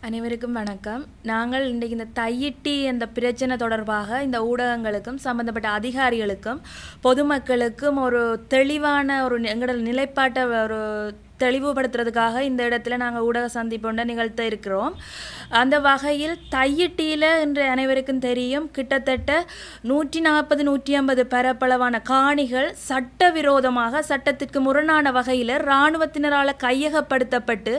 அனைவருக்கும் வணக்கம். நாங்கள் இன்றைக்கு இந்த தையிட்டி அந்த பிரச்சனை தொடர்பாக இந்த ஊடகங்களுக்கும் சம்பந்தப்பட்ட அதிகாரிகளுக்கும் பொதுமக்களுக்கும் ஒரு தெளிவான ஒரு எங்களோட நிலைப்பாட்டை ஒரு தெளிவுபடுத்துறதுக்காக இந்த இடத்துல நாங்கள் ஊடக சந்திப்பு நிகழ்த்த இருக்கிறோம். அந்த வகையில் தையிட்டியில் இன்று அனைவருக்கும் தெரியும், கிட்டத்தட்ட 140-150 பரப்பளவான காணிகள் சட்டவிரோதமாக சட்டத்திற்கு முரணான வகையில் இராணுவத்தினரால் கையகப்படுத்தப்பட்டு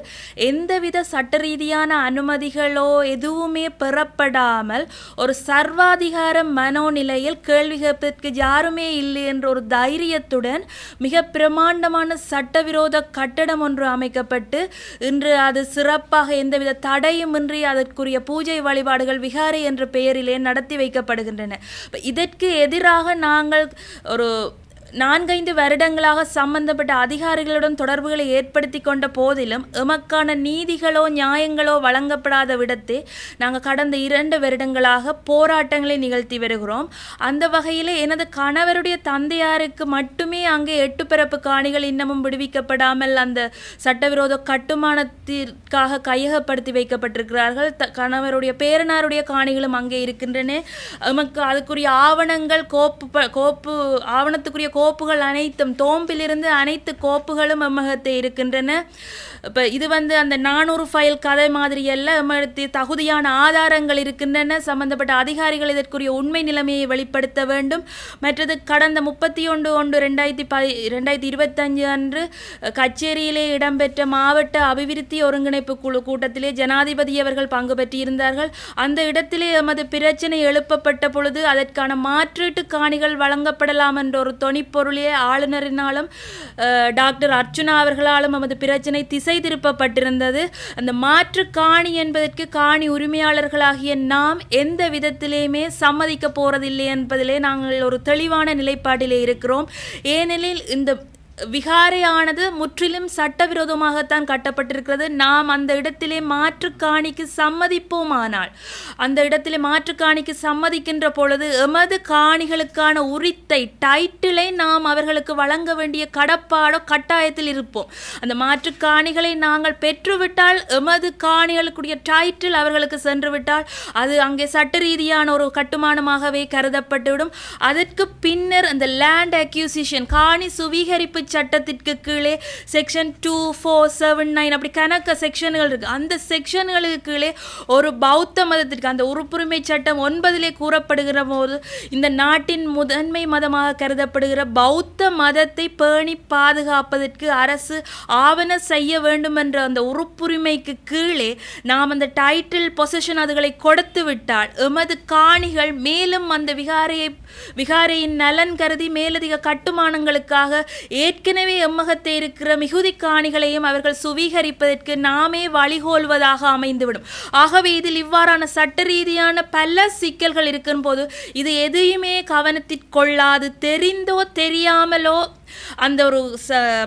எந்தவித சட்ட ரீதியான அனுமதிகளோ எதுவுமே பெறப்படாமல் ஒரு சர்வாதிகார மனோநிலையில் கேள்வி கேட்பதற்கு யாருமே இல்லை என்ற ஒரு தைரியத்துடன் மிக பிரமாண்டமான சட்டவிரோத கட்டடம் ஒன்று அமைக்கப்பட்டு இன்று அது சிறப்பாக எந்தவித தடையுமின்றி அதற்குரிய பூஜை வழிபாடுகள் விகாரை என்ற பெயரிலே நடத்தி வைக்கப்படுகின்றன. இதற்கு எதிராக நாங்கள் ஒரு 4-5 வருடங்களாக சம்பந்தப்பட்ட அதிகாரிகளுடன் தொடர்புகளை ஏற்படுத்தி கொண்ட போதிலும் எமக்கான நீதிகளோ நியாயங்களோ வழங்கப்படாத விடத்தே நாங்கள் கடந்த 2 வருடங்களாக போராட்டங்களை நிகழ்த்தி வருகிறோம். அந்த வகையில் எனது கணவருடைய தந்தையாருக்கு மட்டுமே அங்கே 8 பிறப்பு காணிகள் இன்னமும் விடுவிக்கப்படாமல் அந்த சட்டவிரோத கட்டுமானத்திற்காக கையகப்படுத்தி வைக்கப்பட்டிருக்கிறார்கள். கணவருடைய பேரனாருடைய காணிகளும் அங்கே இருக்கின்றன. எமக்கு அதுக்குரிய ஆவணங்கள் ஆவணத்துக்குரிய கோப்புகள் அனைத்தும் தோம்பிலிருந்து அனைத்து கோப்புகளும் எம்மகத்தை இருக்கின்றன. இப்போ இது அந்த 400 ஃபைல் கதை மாதிரி எல்லாம் எம்மகத்தை தகுதியான ஆதாரங்கள் இருக்கின்றன. சம்பந்தப்பட்ட அதிகாரிகள் இதற்குரிய உண்மை நிலைமையை வெளிப்படுத்த வேண்டும். மற்றது கடந்த 31/1/2025 அன்று கச்சேரியிலே இடம்பெற்ற மாவட்ட அபிவிருத்தி ஒருங்கிணைப்பு குழு கூட்டத்திலே ஜனாதிபதி அவர்கள் பங்கு பெற்றிருந்தார்கள். அந்த இடத்திலே எமது பிரச்சனை எழுப்பப்பட்ட பொழுது அதற்கான மாற்றீட்டு காணிகள் வழங்கப்படலாம் என்ற ஒரு பொருளே ஆளுநரினாலும் டாக்டர் அர்ச்சுனா அவர்களாலும் நமது பிரச்சனை திசை திருப்பப்பட்டிருந்தது. அந்த மாற்று காணி என்பதற்கு காணி உரிமையாளர்களாகிய நாம் எந்த விதத்திலேயுமே சம்மதிக்க போறதில்லை என்பதிலே நாங்கள் ஒரு தெளிவான நிலைப்பாட்டிலே இருக்கிறோம். ஏனெனில் இந்த விகாரையானது முற்றிலும் சட்டவிரோதமாகத்தான் கட்டப்பட்டிருக்கிறது. நாம் அந்த இடத்திலே மாற்று காணிக்கு சம்மதிப்போமானால் அந்த இடத்திலே மாற்று காணிக்கு சம்மதிக்கின்ற பொழுது எமது காணிகளுக்கான உரித்தை டைட்டிலை நாம் அவர்களுக்கு வழங்க வேண்டிய கடப்பாடோ கட்டாயத்தில் இருப்போம். அந்த மாற்று காணிகளை நாங்கள் பெற்றுவிட்டால் எமது காணிகளுக்குரிய டைட்டில் அவர்களுக்கு சென்று விட்டால் அது அங்கே சட்ட ரீதியான ஒரு கட்டுமானமாகவே கருதப்பட்டுவிடும். அதற்கு பின்னர் அந்த லேண்ட் அக்யூசிஷன் காணி சுவீகரிப்பு சட்டத்திற்கு கீழே செக்ஷன் 2479 அப்படி கணக்க செக்ஷன்கள் இருக்கு. அந்த செக்ஷன்களுக்கு கீழே ஒரு பௌத்த மதத்திற்கு அந்த உறுப்புரிமை சட்டம் 9 கூறப்படுகிற போது இந்த நாட்டின் முதன்மை மதமாக கருதப்படுகிற பௌத்த மதத்தை பேணி பாதுகாப்பதற்கு அரசு ஆவண செய்ய வேண்டும் என்ற அந்த உறுப்புரிமைக்கு கீழே நாம் அந்த டைட்டில் பொசிஷன் அதுகளை கொடுத்து விட்டால் எமது காணிகள் மேலும் அந்த விகாரையின் நலன் கருதி மேலதிக கட்டுமானங்களுக்காக ஏற்கனவே எம்மகத்தை இருக்கிற மிகுதி காணிகளையும் அவர்கள் சுவீகரிப்பதற்கு நாமே வழிகோல்வதாக அமைந்துவிடும். ஆகவே இதில் இவ்வாறான சட்ட ரீதியான பல சிக்கல்கள் இருக்கும் போது இது எதையுமே கவனத்திற்கொள்ளாது தெரிந்தோ தெரியாமலோ அந்த ஒரு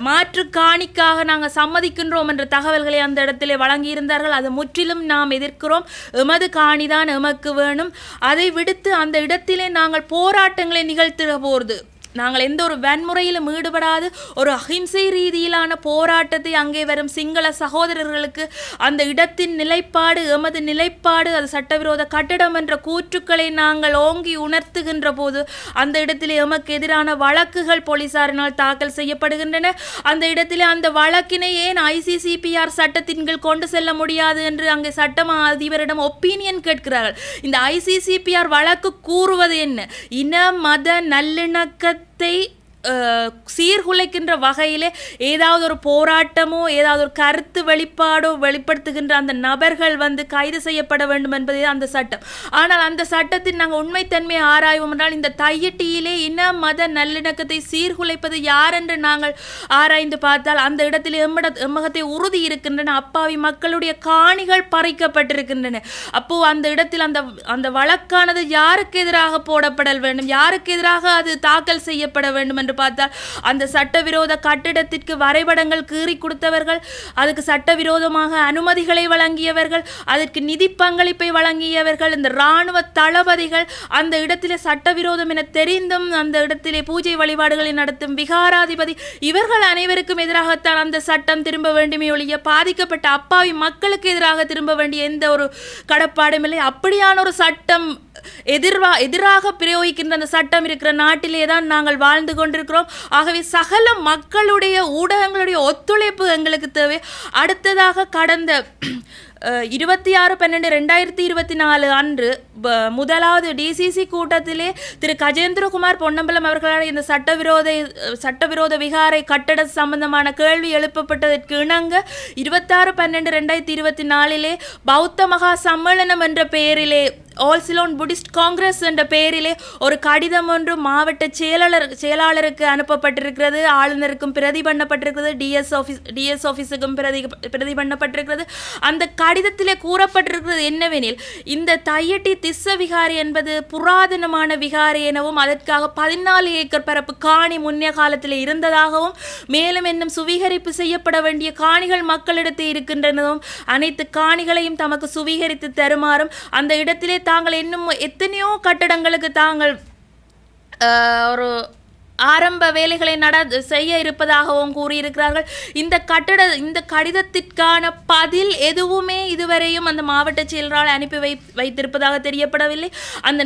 மாற்று காணிக்காக நாங்கள் சம்மதிக்கின்றோம் என்ற தகவல்களை அந்த இடத்திலே வழங்கியிருந்தார்கள். அது முற்றிலும் நாம் எதிர்க்கிறோம். எமது காணிதான் எமக்கு வேணும். அதை விடுத்து அந்த இடத்திலே நாங்கள் போராட்டங்களை நிகழ்த்துகிற போது நாங்கள் எந்த ஒரு வன்முறையிலும் ஈடுபடாது ஒரு அஹிம்சை ரீதியிலான போராட்டத்தை அங்கே வரும் சிங்கள சகோதரர்களுக்கு அந்த இடத்தின் நிலைப்பாடு எமது நிலைப்பாடு அது சட்டவிரோத கட்டடம் என்ற கூற்றுக்களை நாங்கள் ஓங்கி உணர்த்துகின்ற போது அந்த இடத்திலே எமக்கு எதிரான வழக்குகள் போலீசாரினால் தாக்கல் செய்யப்படுகின்றன. அந்த இடத்திலே அந்த வழக்கினை ஏன் ICCPR சட்டத்தின் கீழ் கொண்டு செல்ல முடியாது என்று அங்கே சட்டமா அதிபரிடம் ஒப்பீனியன் கேட்கிறார்கள். இந்த ICCPR வழக்கு கூறுவது என்ன? இன மத நல்லிணக்கத்தை சீர்குலைக்கின்ற வகையிலே ஏதாவது ஒரு போராட்டமோ ஏதாவது ஒரு கருத்து வெளிப்பாடோ வெளிப்படுத்துகின்ற அந்த நபர்கள் கைது செய்யப்பட வேண்டும் என்பதே அந்த சட்டம். ஆனால் அந்த சட்டத்தின் நாங்கள் உண்மைத்தன்மையை ஆராய்வோம் என்றால் இந்த தையிட்டியிலே இன மத நல்லிணக்கத்தை சீர்குலைப்பது யார் என்று நாங்கள் ஆராய்ந்து பார்த்தால் அந்த இடத்தில் எம்மகத்தை உறுதி இருக்கின்றன. அப்பாவி மக்களுடைய காணிகள் பறிக்கப்பட்டிருக்கின்றன. அப்போ அந்த இடத்தில் அந்த வழக்கானது யாருக்கு எதிராக போடப்பட வேண்டும், யாருக்கு எதிராக அது தாக்கல் செய்யப்பட வேண்டும் என்று பார்த்தால் அந்த சட்டவிரோத கட்டிடத்திற்கு வரைபடங்கள் கீறி கொடுத்தவர்கள், அதுக்கு சட்டவிரோதமாக அனுமதிகளை வழங்கியவர்கள், அதற்கு நிதி பங்களிப்பை வழங்கியவர்கள், இந்த இராணுவ தளபதிகள், அந்த இடத்திலே சட்டவிரோதம் என தெரிந்தும் அந்த இடத்திலே பூஜை வழிபாடுகளை நடத்தும் விகாராதிபதி, இவர்கள் அனைவருக்கும் எதிராகத்தான் அந்த சட்டம் திரும்ப வேண்டுமே ஒழிய பாதிக்கப்பட்ட அப்பாவி மக்களுக்கு எதிராக திரும்ப வேண்டிய எந்த ஒரு கடப்பாடும் இல்லை. அப்படியான ஒரு சட்டம் எதிராக பிரயோகிக்கின்ற அந்த சட்டம் இருக்கிற நாட்டிலே தான் நாங்கள் வாழ்ந்து கொண்டிருக்கிறோம். ஆகவே சகல மக்களுடைய ஊடகங்களுடைய ஒத்துழைப்பு எங்களுக்கு தேவை. அடுத்ததாக கடந்த 26/12/2024 அன்று முதலாவது டிசிசி கூட்டத்திலே திரு கஜேந்திரகுமார் பொன்னம்பலம் அவர்களால் இந்த சட்டவிரோத விகாரை கட்டட சம்பந்தமான கேள்வி எழுப்பப்பட்டதற்கு இணங்க 26/12/2024 பௌத்த மகா சம்மேளனம் என்ற பெயரிலே ஆல் சிலோன் புத்திஸ்ட் காங்கிரஸ் என்ற பெயரிலே ஒரு கடிதம் ஒன்று மாவட்ட செயலாளருக்கு அனுப்பப்பட்டிருக்கிறது. ஆளுநருக்கும் பிரதி பண்ணப்பட்டிருக்கிறது. டிஎஸ் ஆஃபீஸுக்கும் பிரதி பண்ணப்பட்டிருக்கிறது. அந்த கடிதத்திலே கூறப்பட்டிருக்கிறது என்னவெனில், இந்த தையட்டி திஸ்ஸ விகாரி என்பது புராதனமான விகாரி எனவும் அதற்காக 14 ஏக்கர் பரப்பு காணி முன்னைய காலத்தில் இருந்ததாகவும், மேலும் இன்னும் சுவீகரிப்பு செய்யப்பட வேண்டிய காணிகள் மக்களிடத்தில் இருக்கின்றனவும், அனைத்து காணிகளையும் தமக்கு சுவீகரித்து தருமாறும், அந்த இடத்திலே தாங்கள் இன்னும் எத்தனையோ கட்டடங்களுக்கு தாங்கள் ஒரு ஆரம்ப வேலைகளை செய்ய இருப்பதாகவும் கூறியிருக்கிறார்கள். இந்த கடிதத்திற்கான பதில் எதுவுமே இதுவரையும் அந்த மாவட்ட செயலரால் அனுப்பி வைத்திருப்பதாக தெரியப்படவில்லை.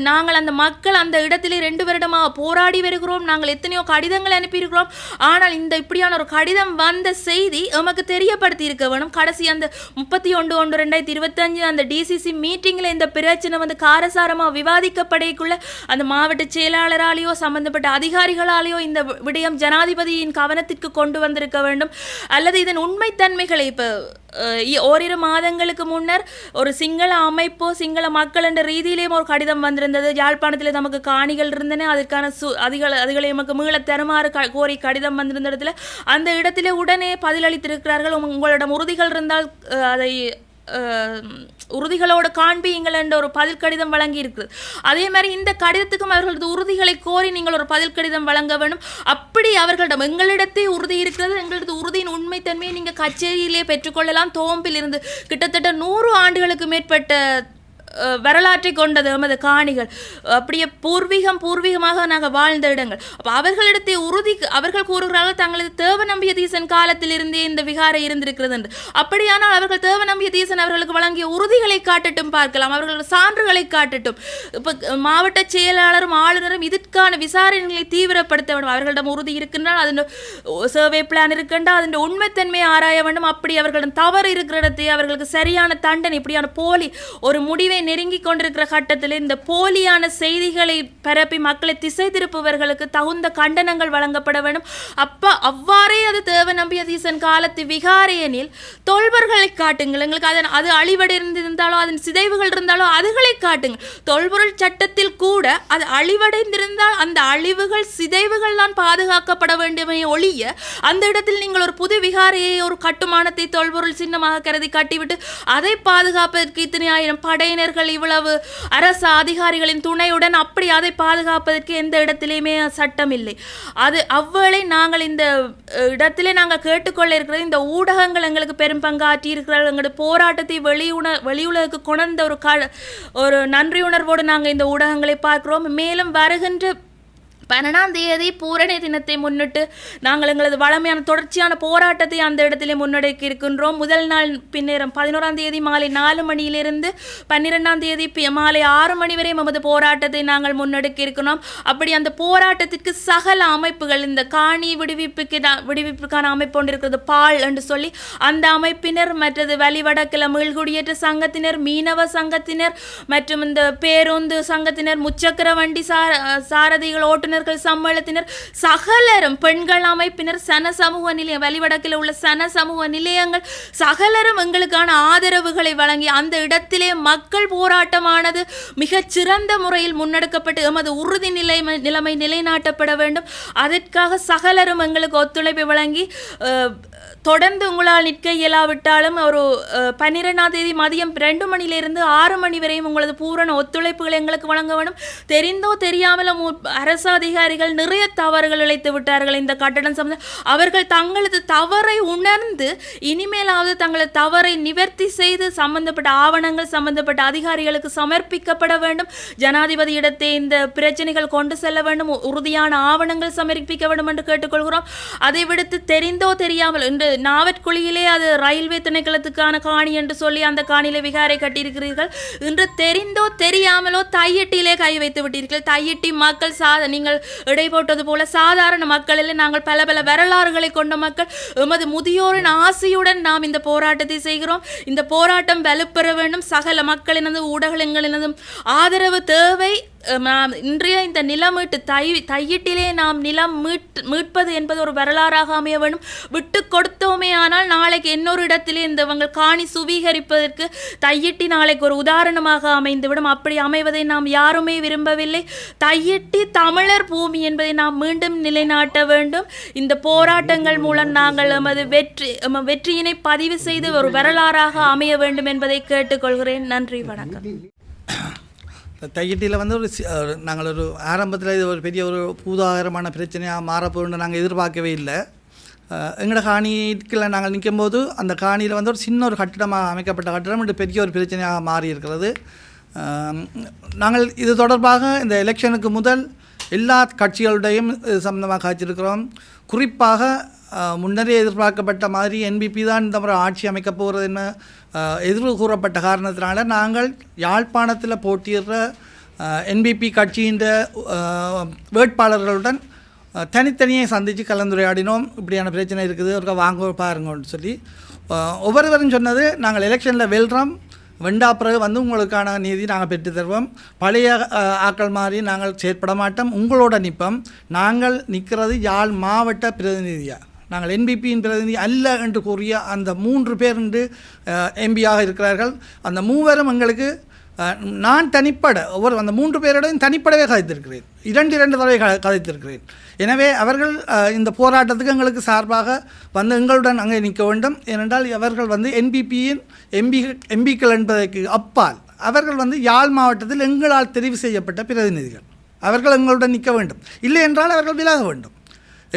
நாங்கள் அந்த மக்கள் அந்த இடத்திலே 2 வருடமாக போராடி வருகிறோம். நாங்கள் எத்தனையோ கடிதங்கள் அனுப்பியிருக்கிறோம். ஆனால் இப்படியான ஒரு கடிதம் வந்த செய்தி எமக்கு தெரியப்படுத்தி இருக்க வேணும். கடைசி அந்த 31/1/2025 அந்த டிசிசி மீட்டிங்கில் இந்த பிரச்சனை காரசாரமாக விவாதிக்கப்படைக்குள்ள அந்த மாவட்ட செயலாளராலேயோ சம்பந்தப்பட்ட அதிகாரிகளால் இந்த விடயம் ஜனாதிபதியின் கவனத்திற்கு கொண்டு வந்திருக்க வேண்டும். அல்லது இதன் உண்மைத்தன்மைகளை இப்போ ஓரிரு மாதங்களுக்கு முன்னர் ஒரு சிங்கள அமைப்போ சிங்கள மக்கள் என்ற ரீதியிலேயும் ஒரு கடிதம் வந்திருந்தது. யாழ்ப்பாணத்தில் நமக்கு காணிகள் இருந்தன, அதற்கான அதுகளை நமக்கு மீள தருமாறு கோரி கடிதம் வந்திருந்த இடத்துல அந்த இடத்திலே உடனே பதிலளித்திருக்கிறார்கள். உங்களிடம் உறுதிகள் இருந்தால் அதை உறுதிகளோடு காண்பியுங்கள் என்ற ஒரு பதில் கடிதம் வழங்கி இருக்குது. அதே மாதிரி இந்த கடிதத்துக்கும் அவர்களது உறுதிகளை கோரி நீங்கள் ஒரு பதில் கடிதம் வழங்க வேண்டும். அப்படி அவர்களிடம் எங்களிடத்தே உறுதி இருக்கிறது, எங்களது உறுதியின் உண்மைத்தன்மையை நீங்கள் கச்சேரியிலே பெற்றுக்கொள்ளலாம். தோம்பில் இருந்து கிட்டத்தட்ட 100 ஆண்டுகளுக்கு மேற்பட்ட வரலாற்றை கொண்டது நமது காணிகள். அப்படியே பூர்வீகமாக நாங்கள் வாழ்ந்த இடங்கள். அப்போ அவர்களிடத்தை அவர்கள் கூறுகிறார்கள் தங்களது தேவநம்பிய தீசன் காலத்தில் இருந்தே இந்த விகாரை இருந்திருக்கிறது என்று. அப்படியானால் அவர்கள் தேவநம்பிய தீசன் அவர்களுக்கு வழங்கிய உறுதிகளை காட்டட்டும், பார்க்கலாம், அவர்களது சான்றுகளை காட்டட்டும். இப்போ மாவட்ட செயலாளரும் ஆளுநரும் இதற்கான விசாரணைகளை தீவிரப்படுத்த வேண்டும். அவர்களிடம் உறுதி இருக்கின்றால் அதன் சர்வே பிளான் இருக்கின்றால் அதன் உண்மைத்தன்மையை ஆராய வேண்டும். அப்படி அவர்களிடம் தவறு இருக்கிற இடத்தை அவர்களுக்கு சரியான தண்டனை, இப்படியான போலி ஒரு முடிவை நெருங்கி கொண்டிருக்கிற கட்டத்தில் இந்த போலியான செய்திகளை பரப்பி மக்களை திசை திருப்புவர்களுக்கு தகுந்த கண்டனங்கள் வழங்கப்பட வேண்டும். அவ்வாறே அது தேவநம்பிய தீசன் காலத்து விகாரையனில் தொல்பொருள்களை காட்டுங்கள். எங்களுக்கு அது அழிவடைந்திருந்தாலோ அதன் சிதைவுகள் இருந்தாலோ அதுகளை காட்டுங்கள். தொல்பொருள் சட்டத்தில் கூட அது அழிவடைந்திருந்தால் அந்த அழிவுகள் சிதைவுகள் தான் பாதுகாக்கப்பட வேண்டுமே ஒழிய அந்த இடத்தில் நீங்கள் ஒரு புது விகாரையை ஒரு கட்டுமானத்தை தொல்பொருள் சின்னமாக கருதி கட்டிவிட்டு அதை பாதுகாப்பதற்கு இத்தனை ஆயிரம் படையினர் இவ்வளவு அரசு அதிகாரிகளின் துணையுடன் அப்படி அதை பாதுகாப்பதற்கு எந்த இடத்திலேயுமே சட்டம் இல்லை. அது அவ்வேளை நாங்கள் இந்த இடத்திலே நாங்கள் கேட்டுக்கொள்ள இருக்கிறது, இந்த ஊடகங்கள் எங்களுக்கு பெரும் பங்காற்றி இருக்கிறார்கள். எங்களுடைய போராட்டத்தை வெளியுலகுக்கு கொண்ட ஒரு நன்றியுணர்வோடு நாங்கள் இந்த ஊடகங்களை பார்க்கிறோம். மேலும் வருகின்ற 12ஆம் தேதி பூரணி தினத்தை முன்னிட்டு நாங்கள் எங்களது வளமையான தொடர்ச்சியான போராட்டத்தை அந்த இடத்திலே முன்னெடுக்க இருக்கின்றோம். முதல் நாள் பின்னேறம் 11ஆம் தேதி மாலை 4 மணியிலிருந்து 12ஆம் தேதி மாலை 6 மணி வரை நமது போராட்டத்தை நாங்கள் முன்னெடுக்க இருக்கிறோம். அப்படி அந்த போராட்டத்திற்கு சகல அமைப்புகள், இந்த காணி விடுவிப்புக்கான அமைப்பு ஒன்று இருக்கிறது பால் என்று சொல்லி அந்த அமைப்பினர், மற்றது வலிவடக்கில் மீள்குடியேற்ற சங்கத்தினர், மீனவ சங்கத்தினர் மற்றும் இந்த பேருந்து சங்கத்தினர், முச்சக்கர வண்டி சாரதிகள், ஓட்டுநர் சம்மேளத்தினர், சகலரும், பெண்கள் அமைப்பினர், சன சமூக நிலையம், வலிவடக்கில் உள்ள சன சமூக நிலையங்கள் சகலரும் எங்களுக்கான ஆதரவுகளை வழங்கி அந்த இடத்திலே மக்கள் போராட்டமானது மிகச் சிறந்த முறையில் முன்னெடுக்கப்பட்டு எமது உறுதி நிலைமை நிலைநாட்டப்பட வேண்டும். அதற்காக சகலரும் எங்களுக்கு ஒத்துழைப்பை வழங்கி தொடர்ந்து உங்களால் நிற்க இயலாவிட்டாலும் ஒரு 12ஆம் தேதி மதியம் 2 மணியிலிருந்து 6 மணி வரையும் உங்களது பூரண ஒத்துழைப்புகளை எங்களுக்கு வழங்க வேண்டும். தெரிந்தோ தெரியாமலோ அரசு அதிகாரிகள் நிறைய தவறுகள் இழைத்து விட்டார்கள். இந்த கட்டடம் சம்பந்தம் அவர்கள் தங்களது தவறை உணர்ந்து இனிமேலாவது தங்களது தவறை நிவர்த்தி செய்து சம்பந்தப்பட்ட ஆவணங்கள் சம்பந்தப்பட்ட அதிகாரிகளுக்கு சமர்ப்பிக்கப்பட வேண்டும். ஜனாதிபதியிடத்தை இந்த பிரச்சனைகள் கொண்டு செல்ல வேண்டும். உறுதியான ஆவணங்கள் சமர்ப்பிக்க வேண்டும் என்று கேட்டுக்கொள்கிறோம். அதை விடுத்து தெரிந்தோ தெரியாமல் இன்று நாவற்குழியிலே அது ரயில்வே திணைக்களத்துக்கான காணி என்று சொல்லி அந்த காணியிலே விகாரை கட்டியிருக்கிறீர்கள். இன்று தெரிந்தோ தெரியாமலோ தையிட்டிலே கை வைத்து விட்டீர்கள். தையிட்டி மக்கள் நீங்கள் இடை போட்டது போல சாதாரண மக்களில் நாங்கள் பல பல வரலாறுகளை கொண்ட மக்கள். எமது முதியோரின் ஆசையுடன் நாம் இந்த போராட்டத்தை செய்கிறோம். இந்த போராட்டம் வலுப்பெற வேண்டும். சகல மக்களினதும் ஊடகங்களினதும் ஆதரவு தேவை. இன்றைய இந்த நிலமீட்டு தையிட்டிலே நாம் நிலம் மீட்பது என்பது ஒரு வரலாறாக அமைய வேண்டும். விட்டு கொடுத்தோமே ஆனால் நாளைக்கு இன்னொரு இடத்திலே இந்த காணி சுவீகரிப்பதற்கு தையிட்டி நாளைக்கு ஒரு உதாரணமாக அமைந்துவிடும். அப்படி அமைவதை நாம் யாருமே விரும்பவில்லை. தையிட்டி தமிழர் பூமி என்பதை நாம் மீண்டும் நிலைநாட்ட வேண்டும். இந்த போராட்டங்கள் மூலம் நாங்கள் எமது வெற்றியினை பதிவு செய்து ஒரு வரலாறாக அமைய வேண்டும் என்பதை கேட்டுக்கொள்கிறேன். நன்றி, வணக்கம். தையிட்டியில் வந்து நாங்கள் ஒரு ஆரம்பத்தில் இது ஒரு பெரிய ஒரு பூதாகரமான பிரச்சனையாக மாறப்போன்னு நாங்கள் எதிர்பார்க்கவே இல்லை. எங்களோட காணிக்குள்ள நாங்கள் நிற்கும்போது அந்த காணியில் வந்து ஒரு சின்ன ஒரு கட்டிடமாக அமைக்கப்பட்ட கட்டிடம் இன்று பெரிய ஒரு பிரச்சனையாக மாறி இருக்கிறது. நாங்கள் இது தொடர்பாக இந்த எலெக்ஷனுக்கு முதல் எல்லா கட்சிகளுடையும் இது சம்பந்தமாக காய்ச்சிருக்கிறோம். குறிப்பாக முன்னரே எதிர்பார்க்கப்பட்ட மாதிரி என்பிபி தான் இந்த முறை ஆட்சி அமைக்கப் போகிறது என்ன எதிர்வு கூறப்பட்ட காரணத்தினால நாங்கள் யாழ்ப்பாணத்தில் போட்டியிடுற என்பிபி கட்சியின் வேட்பாளர்களுடன் தனித்தனியே சந்தித்து கலந்துரையாடினோம். இப்படியான பிரச்சனை இருக்குது, ஒரு வாங்க பாருங்கன்னு சொல்லி ஒவ்வொருவரும் சொன்னது, நாங்கள் எலெக்ஷனில் வெல்றோம், வெண்டா பிறகு வந்து உங்களுக்கான நீதி நாங்கள் பெற்று தருவோம், பழைய ஆக்கள் மாதிரி நாங்கள் செயற்பட மாட்டோம், உங்களோட நிற்போம், நாங்கள் நிற்கிறது யாழ் மாவட்ட பிரதிநிதியாக, நாங்கள் என்பிபியின் பிரதிநிதி அல்ல என்று கூறிய அந்த 3 பேர் என்று எம்பியாக இருக்கிறார்கள். அந்த 3 எங்களுக்கு நான் தனிப்பட அந்த 3 பேருடையும் தனிப்படவே கதைத்திருக்கிறேன். 2 தடவை கதைத்திருக்கிறேன். எனவே அவர்கள் இந்த போராட்டத்துக்கு எங்களுக்கு சார்பாக வந்து எங்களுடன் அங்கே நிற்க வேண்டும். ஏனென்றால் அவர்கள் வந்து என்பிபியின் எம்பிக்கள் என்பதற்கு அப்பால் அவர்கள் வந்து யாழ் மாவட்டத்தில் எங்களால் தெரிவு செய்யப்பட்ட பிரதிநிதிகள். அவர்கள் எங்களுடன் நிற்க வேண்டும். இல்லை என்றால் அவர்கள் விலக வேண்டும்.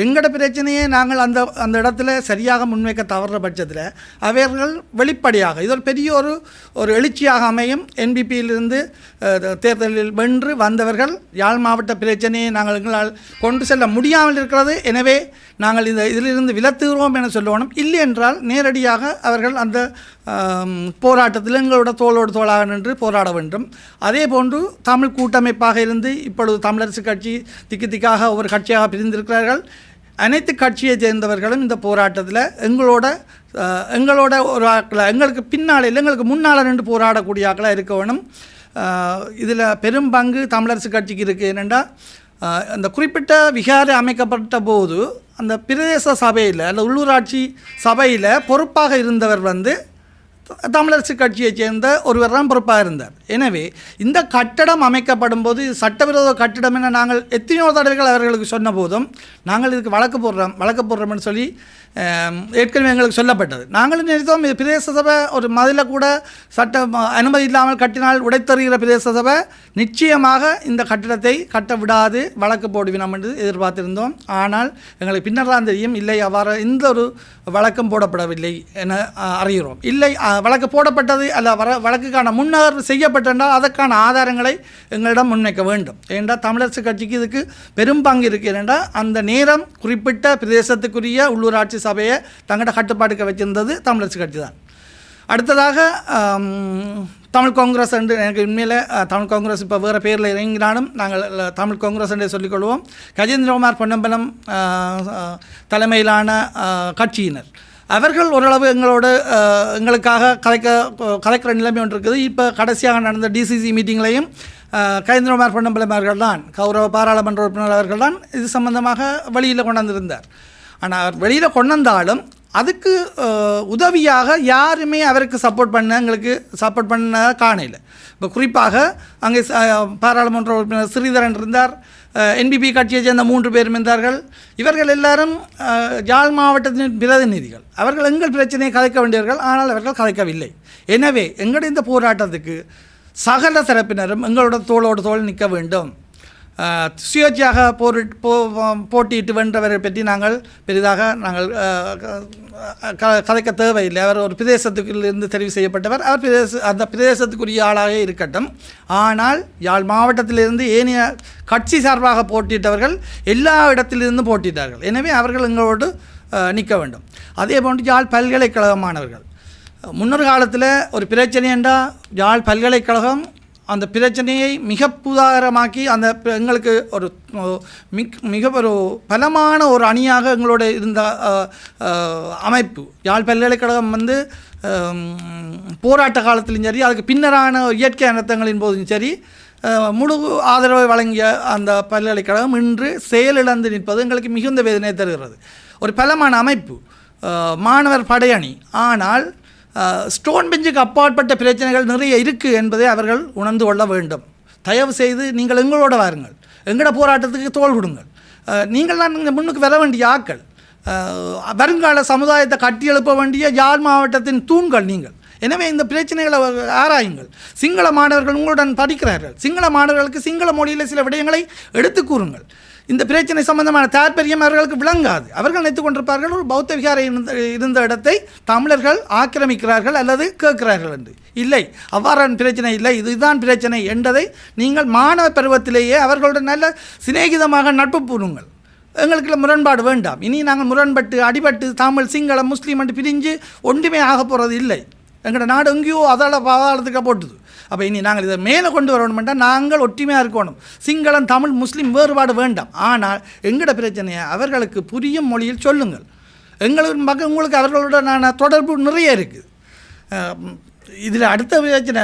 எங்களோட பிரச்சனையை நாங்கள் அந்த இடத்துல சரியாக முன்வைக்க தவறுற பட்சத்தில் அவர்கள் வெளிப்படையாக இது ஒரு பெரிய ஒரு எழுச்சியாக அமையும். என்பிபியிலிருந்து தேர்தலில் வென்று வந்தவர்கள் யாழ் மாவட்ட பிரச்சனையை நாங்கள் எங்களால் கொண்டு செல்ல முடியாமல் இருக்கிறது. எனவே நாங்கள் இதிலிருந்து விலத்துகிறோம் என சொல்லணும். இல்லை என்றால் நேரடியாக அவர்கள் அந்த போராட்டத்தில் எங்களோட தோளோடு தோளாக நின்று போராட வேண்டும். அதே போன்று தமிழ் கூட்டமைப்பாக இருந்து இப்பொழுது தமிழரசு கட்சி திக்காக ஒரு கட்சியாக பிரிந்திருக்கிறார்கள். அனைத்து கட்சியை சேர்ந்தவர்களும் இந்த போராட்டத்தில் எங்களோட ஒரு ஆக்களை எங்களுக்கு பின்னால் இல்லை எங்களுக்கு முன்னால் நின்று போராடக்கூடிய ஆக்களாக இருக்க வேணும். இதில் பெரும் பங்கு தமிழரசு கட்சிக்கு இருக்குது. என்னென்னா அந்த குறிப்பிட்ட விகாரை அமைக்கப்பட்ட போது அந்த பிரதேச சபையில் அல்ல உள்ளூராட்சி சபையில் பொறுப்பாக இருந்தவர் வந்து தமிழரசு கட்சியைச் சேர்ந்த ஒருவர் தான் பொறுப்பாக இருந்தார். எனவே இந்த கட்டடம் அமைக்கப்படும் போது சட்டவிரோத கட்டிடம் என நாங்கள் எத்தனையோ தடவைகள் அவர்களுக்கு சொன்ன போதும் நாங்கள் இதுக்கு வழக்கு போடுறோம்னு சொல்லி ஏற்கனவே எங்களுக்கு சொல்லப்பட்டது. நாங்களும் நினைத்தோம் இது பிரதேச சபை ஒரு மதில கூட சட்ட அனுமதி இல்லாமல் கட்டினால் உடைத்தருகிற பிரதேச சபை நிச்சயமாக இந்த கட்டிடத்தை கட்ட விடாது வழக்கு போடுவினோம் என்று எதிர்பார்த்திருந்தோம். ஆனால் எங்களுக்கு பின்னர்தான் தெரியும் இல்லை அவ்வாறு இந்த ஒரு வழக்கம் போடப்படவில்லை என அறிகிறோம். இல்லை வழக்கு போடப்பட்டது அல்ல வழக்குக்கான முன்னகர்வு செய்யப்பட்டிருந்தால் அதற்கான ஆதாரங்களை எங்களிடம் முன்வைக்க வேண்டும். ஏனென்றால் தமிழரசு கட்சிக்கு இதுக்கு பெரும் பங்கு இருக்குது. ஏனென்றால் அந்த நேரம் குறிப்பிட்ட பிரதேசத்துக்குரிய உள்ளூராட்சி சபையை தங்களோட கட்டுப்பாட்டுக்கு வச்சிருந்தது தமிழரசு கட்சி தான். அடுத்ததாக தமிழ் காங்கிரஸ் என்று எனக்கு உண்மையில் தமிழ் காங்கிரஸ் இப்போ வேறு பேரில் இறங்கினாலும் நாங்கள் தமிழ் காங்கிரஸ் என்றே சொல்லிக்கொள்வோம். கஜேந்திரகுமார் பொன்னம்பலம் தலைமையிலான கட்சியினர் அவர்கள் ஓரளவு எங்களுக்காக கதைக்கிற நிலைமை ஒன்று இருக்குது. இப்போ கடைசியாக நடந்த டிசிசி மீட்டிங்லையும் கஜேந்திரகுமார் பொன்னம்பலம் அவர்கள் தான் கௌரவ பாராளுமன்ற உறுப்பினர் அவர்கள் தான் இது சம்பந்தமாக வெளியில் கொண்டாந்திருந்தார். ஆனால் அவர் வெளியில் கொண்டு வந்தாலும் அதுக்கு உதவியாக யாருமே அவருக்கு எங்களுக்கு சப்போர்ட் பண்ண காணல. இப்போ குறிப்பாக அங்கே பாராளுமன்ற உறுப்பினர் ஸ்ரீதரன் இருந்தார், என்பிபி கட்சியைச் சேர்ந்த 3 பேரும் இருந்தார்கள். இவர்கள் எல்லாரும் யாழ் மாவட்டத்தின் பிரதிநிதிகள். அவர்கள் எங்கள் பிரச்சனையை கதைக்க வேண்டியவர்கள், ஆனால் அவர்கள் கதைக்கவில்லை. எனவே எங்களுடைய இந்த போராட்டத்துக்கு சகல தரப்பினரும் எங்களோட தோளோடு தோள் நிற்க வேண்டும். சுயேட்சையாக போட்டியிட்டு வென்றவரை பற்றி நாங்கள் பெரிதாக கதைக்க தேவையில்லை. அவர் ஒரு பிரதேசத்துக்குள்ளிருந்து தெரிவு செய்யப்பட்டவர். அவர் அந்த பிரதேசத்துக்குரிய ஆளாக இருக்கட்டும். ஆனால் யாழ் மாவட்டத்திலிருந்து ஏனைய கட்சி சார்பாக போட்டியிட்டவர்கள் எல்லா இடத்திலிருந்து போட்டியிட்டார்கள். எனவே அவர்கள் எங்களோடு நிற்க வேண்டும். அதே போன்று யாழ் பல்கலைக்கழக மாணவர்கள் முன்னொரு காலத்தில் ஒரு பிரச்சனை என்றால் யாழ் பல்கலைக்கழகம் அந்த பிரச்சனையை மிக புதாகரமாக்கி அந்த எங்களுக்கு ஒரு மிக ஒரு பலமான ஒரு அணியாக எங்களோட இருந்த அமைப்பு. யாழ் பல்கலைக்கழகம் வந்து போராட்ட காலத்திலும் சரி, அதுக்கு பின்னரான இயற்கை அனர்த்தங்களின் போதும் சரி, முழு ஆதரவை வழங்கிய அந்த பல்கலைக்கழகம் இன்று செயலிழந்து நிற்பது எங்களுக்கு மிகுந்த வேதனை தருகிறது. ஒரு பலமான அமைப்பு, மாணவர் படையணி. ஆனால் ஸ்டோன் பெஞ்சுக்கு அப்பாற்பட்ட பிரச்சனைகள் நிறைய இருக்குது என்பதை அவர்கள் உணர்ந்து கொள்ள வேண்டும். தயவு செய்து நீங்கள் எங்களோட வாருங்கள், எங்களோட போராட்டத்துக்கு தோள் கொடுங்கள். நீங்கள் தான் இந்த முன்னுக்கு வர வேண்டிய ஆக்கள், வருங்கால சமுதாயத்தை கட்டியெழுப்ப வேண்டிய யாழ் மாவட்டத்தின் தூண்கள் நீங்கள். எனவே இந்த பிரச்சனைகளை ஆராயுங்கள். சிங்கள மாணவர்கள் உங்களுடன் படிக்கிறார்கள். சிங்கள மாணவர்களுக்கு சிங்கள மொழியில் சில விடயங்களை எடுத்து கூறுங்கள். இந்த பிரச்சனை சம்பந்தமான தாற்பயம் அவர்களுக்கு விளங்காது. அவர்கள் நினைத்துக் கொண்டிருப்பார்கள் ஒரு பௌத்த விகாரை இருந்த இடத்தை தமிழர்கள் ஆக்கிரமிக்கிறார்கள் அல்லது கேட்கிறார்கள் என்று. இல்லை, அவ்வாறான பிரச்சனை இல்லை. இதுதான் பிரச்சனை என்பதை நீங்கள் மாணவ பருவத்திலேயே அவர்களுடன் நல்ல சிநேகிதமாக நட்பு பூணுங்கள். எங்களுக்குள்ள முரண்பாடு வேண்டாம். இனி நாங்கள் முரண்பட்டு அடிபட்டு தமிழ் சிங்களம் முஸ்லீம் என்று பிரிஞ்சு ஒன்றுமே ஆக போகிறது இல்லை. எங்களோட நாடு எங்கேயோ பாதாளத்துக்கு போட்டுது. அப்போ இனி நாங்கள் இதை மேலே கொண்டு வரணுமென்றால் நாங்கள் ஒற்றுமையாக இருக்கணும். சிங்களம் தமிழ் முஸ்லீம் வேறுபாடு வேண்டாம். ஆனால் எங்களோட பிரச்சனையை அவர்களுக்கு புரியும் மொழியில் சொல்லுங்கள். எங்களுக்கு பக்கம் உங்களுக்கு அவர்களுடனான தொடர்பு நிறைய இருக்குது. இதில் அடுத்த பிரச்சனை,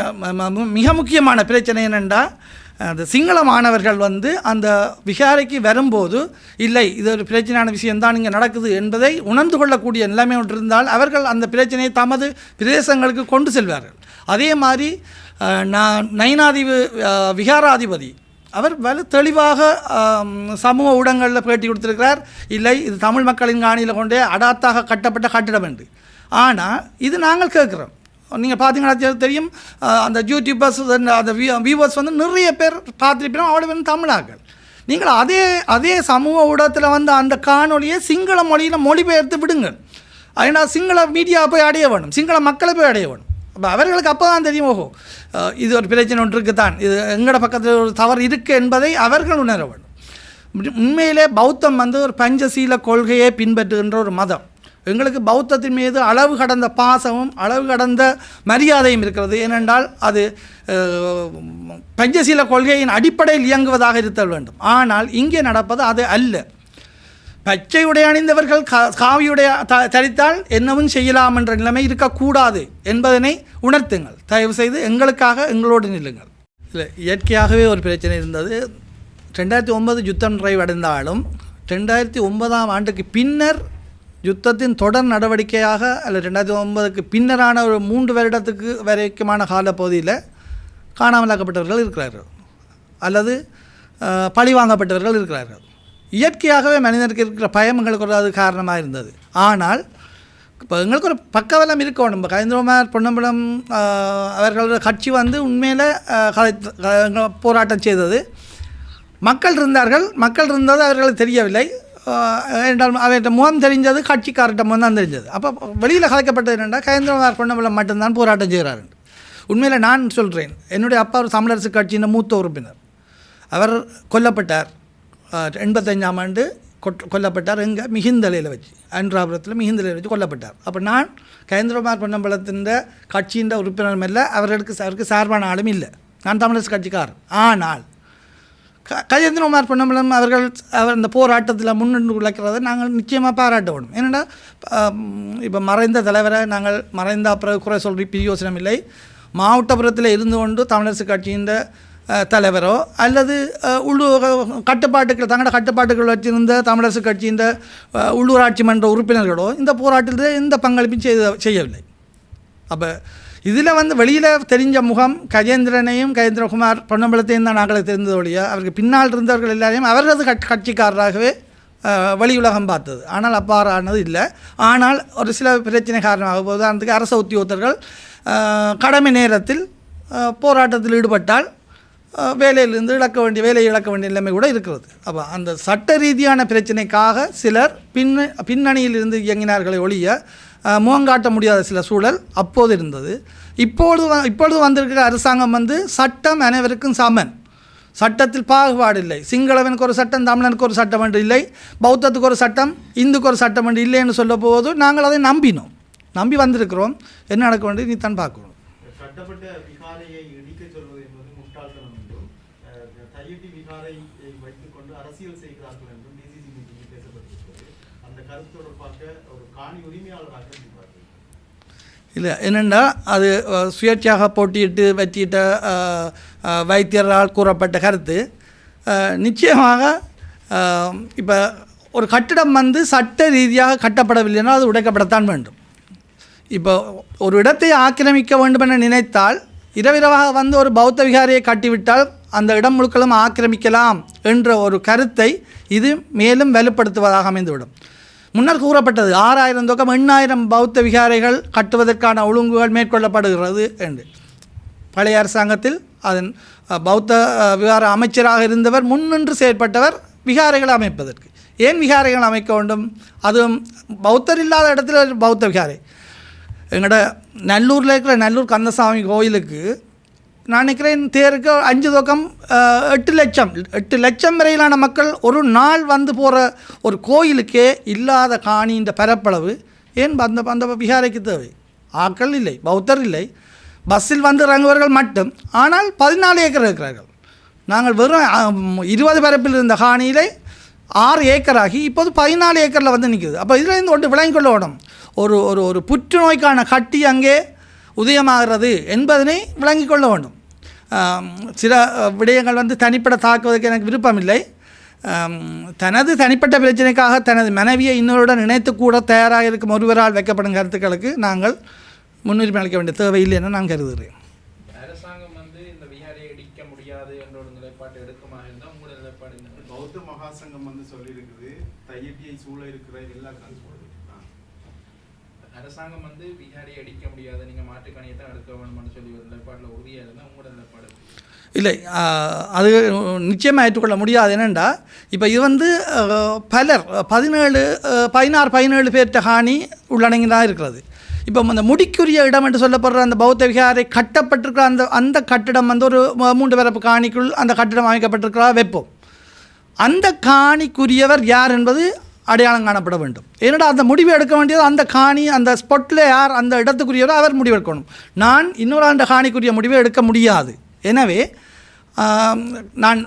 மிக முக்கியமான பிரச்சனை என்னென்றால், அந்த சிங்கள மாணவர்கள் வந்து அந்த விகாரைக்கு வரும்போது இல்லை இது ஒரு பிரச்சனையான விஷயம்தான் இங்கே நடக்குது என்பதை உணர்ந்து கொள்ளக்கூடிய நிலைமை ஒன்று இருந்தால் அவர்கள் அந்த பிரச்சனையை தமது பிரதேசங்களுக்கு கொண்டு செல்வார்கள். அதே மாதிரி நயினாதீவு விகாராதிபதி அவர் தெளிவாக சமூக ஊடகங்களில் பேட்டி கொடுத்துருக்கிறார். இல்லை இது தமிழ் மக்களின் காணியில் கொண்டே அடாத்தாக கட்டப்பட்ட கட்டிடம் என்று. ஆனால் இது நாங்கள் கேட்குறோம். நீங்கள் பார்த்தீங்கன்னா தெரியும், அந்த யூடியூபர்ஸ் அந்த வியூவர்ஸ் வந்து நிறைய பேர் பார்த்துருப்போம். அவ்வளோ பேர் தமிழாக்கள். நீங்கள் அதே சமூக ஊடகத்தில் வந்து அந்த காணொலியை சிங்கள மொழியில் மொழிபெயர்த்து விடுங்கள். ஏன்னா சிங்கள மீடியா போய் அடைய வேணும், சிங்கள மக்களை போய் அடைய வேணும். அப்போ அவர்களுக்கு அப்போ தான் தெரியும், ஓஹோ இது ஒரு பிரச்சனை ஒன்று இருக்குத்தான், இது எங்களோட பக்கத்தில் ஒரு தவறு இருக்குது என்பதை அவர்கள் உணர வேண்டும். உண்மையிலே பௌத்தம் வந்து ஒரு பஞ்சசீல கொள்கையை பின்பற்றுகின்ற ஒரு மதம். எங்களுக்கு பௌத்தத்தின் மீது அளவு கடந்த பாசமும் அளவு கடந்த மரியாதையும் இருக்கிறது. ஏனென்றால் அது பஞ்சசீல கொள்கையின் அடிப்படையில் இயங்குவதாக இருத்தல் வேண்டும். ஆனால் இங்கே நடப்பது அது அல்ல. பச்சை உடை அணிந்தவர்கள் காவியுடைய தரித்தால் என்னவும் செய்யலாம் என்ற நிலைமை இருக்கக்கூடாது என்பதனை உணர்த்துங்கள். தயவு செய்து எங்களுக்காக எங்களோடு நில்லுங்கள். இல்லை, இயற்கையாகவே ஒரு பிரச்சனை இருந்தது. 2009 யுத்தம் நிறைவடைந்தாலும் 2009ஆம் ஆண்டுக்கு பின்னர் யுத்தத்தின் தொடர் நடவடிக்கையாக அல்ல 2009க்கு பின்னரான ஒரு 3 வருடத்துக்கு வரைக்குமான காலப்பகுதியில் காணாமலாக்கப்பட்டவர்கள் இருக்கிறார்கள் அல்லது பழிவாங்கப்பட்டவர்கள் இருக்கிறார்கள். இயற்கையாகவே மனிதனுக்கு இருக்கிற பயங்களுக்கு ஒரு அது காரணமாக இருந்தது. ஆனால் இப்போ எங்களுக்கு ஒரு பக்கவலம் இருக்கணும். இப்போ கஜேந்திரகுமார் பொன்னம்பலம் அவர்களோட கட்சி வந்து உண்மையில் போராட்டம் செய்தது. மக்கள் இருந்தார்கள், மக்கள் இருந்தது அவர்களுக்கு தெரியவில்லை. என்றால் அவர்கிட்ட முகம் தெரிஞ்சது கட்சிக்கார்ட்ட முகம் தான் தெரிஞ்சது. அப்போ வெளியில் கலைக்கப்பட்டது என்னென்னா கஜேந்திரகுமார் பொன்னம்பலம் மட்டும்தான் போராட்டம் செய்கிறார். உண்மையில் நான் சொல்கிறேன், என்னுடைய அப்பா ஒரு தமிழரசு கட்சியின் மூத்த உறுப்பினர். அவர் கொல்லப்பட்டார் 85ஆம் ஆண்டு கொல்லப்பட்டார். எங்கே மிகுந்தலையில் வச்சு, அன்றாபுரத்தில் மிகுந்தலையில் வச்சு கொல்லப்பட்டார். அப்போ நான் கஜேந்திரகுமார் பொன்னம்பலத்தின் கட்சியின் உறுப்பினரும் இல்லை, அவருக்கு சார்பான ஆளும் இல்லை. நான் தமிழரசு கட்சிக்காரர். ஆனால் கஜேந்திரகுமார் பொன்னம்பலம் அவர் இந்த போராட்டத்தில் முன்னின்று உழைக்கிறத நாங்கள் நிச்சயமாக பாராட்ட வேணும். ஏன்னா இப்போ மறைந்த தலைவரை நாங்கள் மறைந்த அப்புறம் குறை சொல்கிற பிரயோசனம் இல்லை. மாவட்டபுரத்தில் இருந்து கொண்டு தமிழரசு கட்சியின் தலைவரோ அல்லது உள்ளூர் கட்டுப்பாட்டுகள் தங்களோட கட்டுப்பாட்டுகள் வச்சிருந்த தமிழரசு கட்சியின் உள்ளூராட்சி மன்ற உறுப்பினர்களோ இந்த போராட்டத்தில் எந்த பங்களிப்பும் செய்யவில்லை. அப்போ இதில் வந்து வெளியில் தெரிஞ்ச முகம் கஜேந்திரனையும் கஜேந்திரகுமார் பொன்னம்பலத்தையும் தான் நாங்களே தெரிந்தது ஒழிய அவருக்கு பின்னால் இருந்தவர்கள் எல்லாரையும் அவரது கட்சிக்காரராகவே வெளி உலகம் பார்த்தது. ஆனால் அவ்வாறானது இல்லை. ஆனால் ஒரு சில பிரச்சனை காரணமாக உதாரணத்துக்கு அரச உத்தியோகத்தர்கள் கடமை நேரத்தில் போராட்டத்தில் ஈடுபட்டால் வேலையிலிருந்து வேலையை இழக்க வேண்டிய நிலைமை கூட இருக்கிறது. அப்போ அந்த சட்ட ரீதியான பிரச்சனைக்காக சிலர் பின்னணியில் இருந்து இயங்கினார்களை ஒழிய முகங்காட்ட முடியாத சில சூழல் அப்போது இருந்தது. இப்பொழுது வந்திருக்கிற அரசாங்கம் வந்து சட்டம் அனைவருக்கும் சமன், சட்டத்தில் பாகுபாடு இல்லை. சிங்களவனுக்கு ஒரு சட்டம், தமிழனுக்கு ஒரு சட்டம் என்று இல்லை, பௌத்தத்துக்கு ஒரு சட்டம், இந்துக்கு ஒரு சட்டம் என்று இல்லை என்று சொல்ல போது நாங்கள் அதை நம்பி வந்திருக்கிறோம். என்ன நடக்க வேண்டியது நீ தான் பார்க்கணும். கட்டப்பட்ட விகாரையை இடிக்க சொல்வது என்பது முட்டாள்தனம் என்றும் தையட்டி விகாரை வைத்துக்கொண்டு அரசியல் செய்கிறார்கள் என்றும் டிசிசி மீட்டிங்கில் பேசப்பட்டிருக்கிறது. அந்த கருத்து தொடர்பாக ஒரு காணி உரிமையாளராக இல்லை என்னென்னா அது சுயேட்சையாக போட்டியிட்டு வெற்றியிட்ட வைத்தியரால் கூறப்பட்ட கருத்து. நிச்சயமாக இப்போ ஒரு கட்டிடம் வந்து சட்ட ரீதியாக கட்டப்படவில்லைன்னா அது உடைக்கப்படத்தான் வேண்டும். இப்போ ஒரு இடத்தை ஆக்கிரமிக்க வேண்டும் என நினைத்தால் இரவிரவாக வந்து ஒரு பௌத்த விகாரியை கட்டிவிட்டால் அந்த இடம் முழுக்களும் ஆக்கிரமிக்கலாம் என்ற ஒரு கருத்தை இது மேலும் வலுப்படுத்துவதாக அமைந்துவிடும். முன்னர் கூறப்பட்டது 6000 தொக்கம் 8000 பௌத்த விகாரைகள் கட்டுவதற்கான ஒழுங்குகள் மேற்கொள்ளப்படுகிறது என்று. பழைய அரசாங்கத்தில் அதன் பௌத்த விகார அமைச்சராக இருந்தவர் முன்னின்று செயற்பட்டவர் விகாரைகள் அமைப்பதற்கு. ஏன் விகாரைகள் அமைக்க வேண்டும்? அதுவும் பௌத்தர் இல்லாத இடத்துல பௌத்த விகாரை. எங்களோட நல்லூரில் இருக்கிற நல்லூர் கந்தசாமி கோயிலுக்கு நான் நினைக்கிறேன் தேருக்கு 5 தொக்கம் 8 லட்சம் வரையிலான மக்கள் ஒரு நாள் வந்து போகிற ஒரு கோயிலுக்கே இல்லாத காணின்ற பரப்பளவு ஏன் அந்த விகாரைக்கு தேவை? ஆக்கள் இல்லை, பௌத்தர் இல்லை, பஸ்ஸில் வந்து இறங்குவர்கள் மட்டும். ஆனால் 14 ஏக்கர் இருக்கிறார்கள். நாங்கள் வெறும் 20 பரப்பில் இருந்த காணியிலே 6 ஏக்கராகி இப்போது 14 ஏக்கரில் வந்து நிற்குது. அப்போ இதில் இருந்து ஒன்று விளங்கிக் கொள்ள வேணும். ஒரு ஒரு ஒரு புற்றுநோய்க்கான கட்டி அங்கே உதயமாகிறது என்பதனை விளங்கிக் கொள்ள வேண்டும். சில விடயங்கள் வந்து தனிப்பட தாக்குவதற்கு எனக்கு விருப்பமில்லை. தனது தனிப்பட்ட பிரச்சனைக்காக தனது மனைவியை இன்னொருடன் நினைத்து கூட தயாராக இருக்கும் ஒருவரால் வைக்கப்படும் கருத்துக்களுக்கு நாங்கள் முன்னுரிமை அளிக்க வேண்டிய தேவையில்லை என நான் கருதுகிறேன். அரசாங்கம் வந்து இந்த விகாரை இடிக்க முடியாது என்ற ஒரு நிலைப்பாடு எடுக்குமா இருந்தால் உங்களோட நிலைப்பாடு என்ன? பௌத்த மகாசங்கம் வந்து சொல்லியிருக்குது தையட்டியை சூழ இருக்கிற எல்லா அரசாங்கம் வந்து விகாரை அடிக்க முடியாது, நீங்கள் மாட்டுக்கணியை தான் எடுக்க வேணும்னு சொல்லி ஒரு நிலைப்பாட்டில் உறுதியாக இருந்தால் உங்களோட நிலைப்பாடு இல்லை. அது நிச்சயமாக ஏற்றுக்கொள்ள முடியாது. என்னென்னா இப்போ இது வந்து பலர் 17 பேர்ட்ட காணி உள்ளடங்கிதான் இருக்கிறது. இப்போ அந்த முடிக்குரிய இடம் என்று சொல்லப்படுற அந்த பௌத்த விகாரை கட்டப்பட்டிருக்கிற அந்த கட்டிடம் வந்து ஒரு 3 பரப்பு காணிக்குள் அந்த கட்டிடம் அமைக்கப்பட்டிருக்கிறா வைப்போம். அந்த காணிக்குரியவர் யார் என்பது அடையாளம் காணப்பட வேண்டும். ஏன்னா அந்த முடிவு எடுக்க வேண்டியது அந்த காணி அந்த ஸ்பாட்டில் யார் அந்த இடத்துக்குரியவரோ அவர் முடிவெடுக்கணும். நான் இன்னொரு ஆண்ட காணிக்குரிய முடிவை எடுக்க முடியாது. எனவே நான்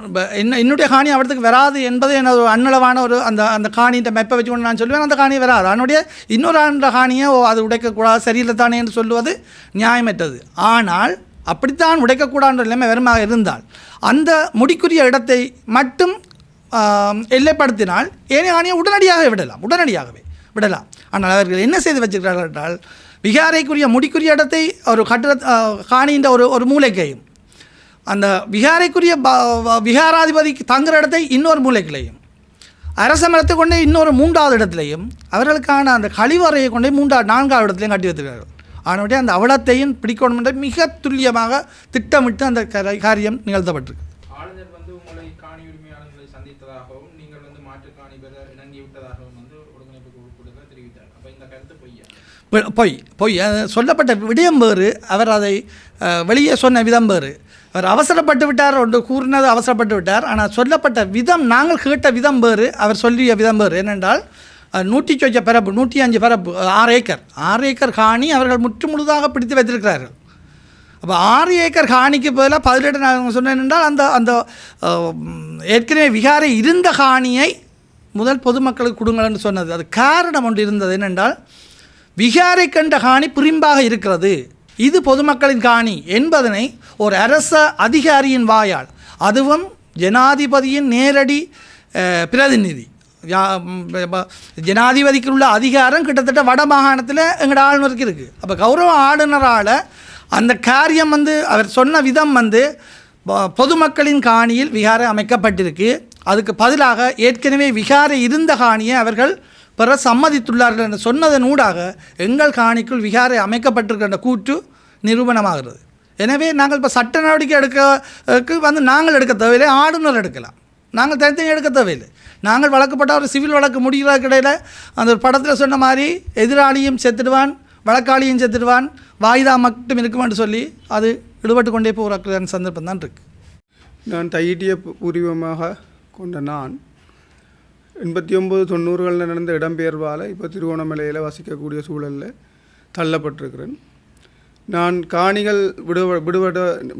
என்னுடைய காணி அவருக்கு வராது என்பது எனது அன்னளவான ஒரு அந்த காணின்ற மெப்பை வச்சுக்கொண்டு நான் சொல்லுவேன். அந்த காணி வராது. அதனுடைய இன்னொரு ஆண்ட காணியை அது உடைக்கக்கூடாது சரியில்லை தானே என்று சொல்லுவது நியாயமற்றது. ஆனால் அப்படித்தான் உடைக்கக்கூடாத நிலைமை வருமாக இருந்தால் அந்த முடிக்குரிய இடத்தை மட்டும் எல்லைப்படுத்தினால் ஏனைய காணியை உடனடியாகவே விடலாம். ஆனால் அவர்கள் என்ன செய்து வச்சிருக்கிறார்கள் என்றால் விகாரைக்குரிய முடிக்குரிய இடத்தை ஒரு காணின்ற ஒரு மூலைக்கையும் அந்த விகாரைக்குரிய விகாராதிபதிக்கு தங்குற இடத்தை இன்னொரு மூலைக்கிலையும் அரச மரத்தை கொண்டே இன்னொரு 3வது இடத்துலையும் அவர்களுக்கான அந்த கழிவறையை கொண்டே 4வது இடத்துலையும் கட்டி வைத்திருக்கிறார்கள். ஆனால் அந்த அவலத்தையும் பிடிக்கணும் என்ற மிக துல்லியமாக திட்டமிட்டு அந்த காரியம் நிகழ்த்தப்பட்டிருக்கு. ஆளுநர் வந்து உங்களை காணி உரிமையாளர்களை சந்தித்ததாகவும் நீங்கள் வந்து மாற்றுக் காணி பெற இணங்கிவிட்டதாகவும் வந்து ஒருங்கிணைப்பு குழு தெரிவித்தார். அப்போ இந்த கருத்து பொய் சொல்லப்பட்ட விடயம் வேறு, அவர் அதை வெளியே சொன்ன விதம் வேறு. அவர் அவசரப்பட்டு விட்டார், ஒன்று கூறினது அவசரப்பட்டு விட்டார். ஆனால் சொல்லப்பட்ட விதம் நாங்கள் கேட்ட விதம் வேறு, அவர் சொல்லிய விதம் வேறு. ஏனென்றால் 105 பரப்பு 105 பரப்பு 6 ஏக்கர் காணி அவர்கள் முழுதாக பிடித்து வைத்திருக்கிறார்கள். அப்போ 6 ஏக்கர் காணிக்கு பதிலாக 18 நான் சொன்னேன் என்றால் அந்த ஏற்கனவே விகாரை இருந்த காணியை முதல் பொதுமக்களுக்கு கொடுங்கள் என்று சொன்னது. அது காரணம் ஒன்று இருந்தது. என்னென்றால் விகாரை கண்ட காணி பிரிம்பாக இருக்கிறது, இது பொதுமக்களின் காணி என்பதனை ஒரு அரச அதிகாரியின் வாயால், அதுவும் ஜனாதிபதியின் நேரடி பிரதிநிதி, ஜனாதிபதிக்கு உள்ள அதிகாரம் கிட்டத்தட்ட வட மாகாணத்தில் எங்களோட ஆளுநருக்கு இருக்குது. அப்போ கௌரவ ஆளுநரால் அந்த காரியம் வந்து அவர் சொன்ன விதம் வந்து பொதுமக்களின் காணியில் விகாரை அமைக்கப்பட்டிருக்கு, அதுக்கு பதிலாக ஏற்கனவே விகாரை இருந்த காணியை அவர்கள் பெற சம்மதித்துள்ளார்கள் என்று சொன்னதன் ஊடாக எங்கள் காணிக்குள் விகாரை அமைக்கப்பட்டிருக்கின்ற கூற்று நிரூபணமாகிறது. எனவே நாங்கள் இப்போ சட்ட நடவடிக்கை எடுக்க வந்து நாங்கள் எடுக்க தேவையில்லை, ஆளுநர் எடுக்கலாம். நாங்கள் தனித்தனி எடுக்க தேவையில்லை. நாங்கள் வழக்கப்பட்ட ஒரு சிவில் வழக்கு முடிகிற கிடையில் அந்த படத்தில் சொன்ன மாதிரி எதிராளியும் செத்துடுவான், வழக்காளியும் செத்துடுவான், வாய்தா மட்டும் இருக்குமென்று சொல்லி அது ஈடுபட்டு கொண்டே போகிற சந்தர்ப்பம் தான் இருக்குது. நான் தையிட்டிய பூர்வமாக கொண்ட நான் 89-90களில் நடந்த இடம்பெயர்வால் இப்போ திருவோணமலையில் வசிக்கக்கூடிய சூழலில் தள்ளப்பட்டிருக்கிறேன். நான் காணிகள்